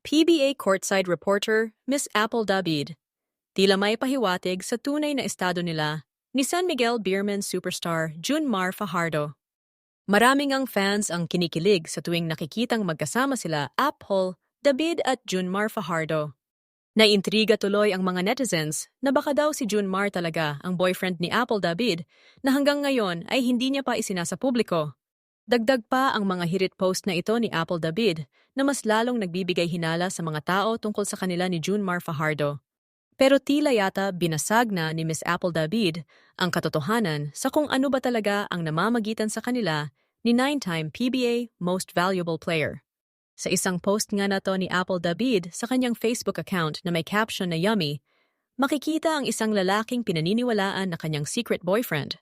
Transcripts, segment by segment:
PBA courtside reporter Miss Apple David. Tila may pahiwatig sa tunay na estado nila ni San Miguel Beerman superstar Junmar Fajardo. Maraming ang fans ang kinikilig sa tuwing nakikitang magkasama sila Apple, David at Junmar Fajardo. Naiintriga tuloy ang mga netizens na baka daw si Junmar talaga ang boyfriend ni Apple David na hanggang ngayon ay hindi niya pa isinasa publiko. Dagdag pa ang mga hirit post na ito ni Apple David na mas lalong nagbibigay hinala sa mga tao tungkol sa kanila ni Junmar Fajardo. Pero tila yata binasag na ni Miss Apple David ang katotohanan sa kung ano ba talaga ang namamagitan sa kanila ni 9-time PBA Most Valuable Player. Sa isang post nga na to ni Apple David sa kanyang Facebook account na may caption na yummy, makikita ang isang lalaking pinaniniwalaan na kanyang secret boyfriend.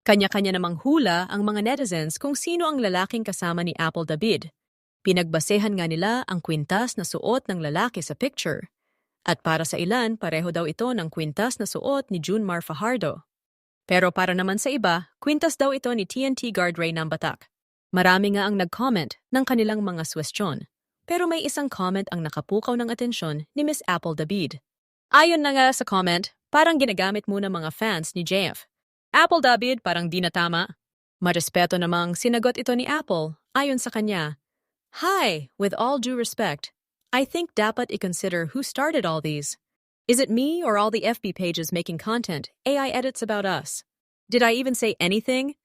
Kanya-kanya namang hula ang mga netizens kung sino ang lalaking kasama ni Apple David. Pinagbasehan nga nila ang kwintas na suot ng lalaki sa picture. At para sa ilan, pareho daw ito ng kwintas na suot ni Junmar Fajardo. Pero para naman sa iba, kwintas daw ito ni TNT guard Ray Nambatak. Marami nga ang nag-comment ng kanilang mga suwestyon. Pero may isang comment ang nakapukaw ng atensyon ni Miss Apple David. Ayon na nga sa comment, parang ginagamit muna mga fans ni JF. Apple David parang di na tama. Marespeto namang sinagot ito ni Apple ayon sa kanya. Hi, with all due respect, I think dapat i-consider who started all these. Is it me or all the FB pages making content, AI edits about us? Did I even say anything?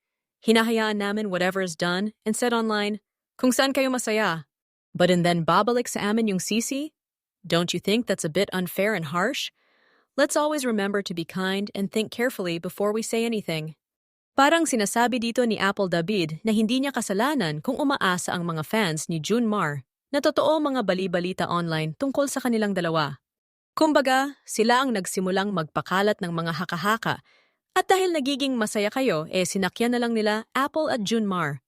Hinahayaan namin whatever is done and said online, kung saan kayo masaya. But and then babalik sa amin yung sisi? Don't you think that's a bit unfair and harsh? Let's always remember to be kind and think carefully before we say anything. Parang sinasabi dito ni Apple David na hindi niya kasalanan kung umaasa ang mga fans ni Junmar na totoo mga bali-balita online tungkol sa kanilang dalawa. Kumbaga, sila ang nagsimulang magpakalat ng mga haka-haka at dahil nagiging masaya kayo, sinakyan na lang nila Apple at Junmar.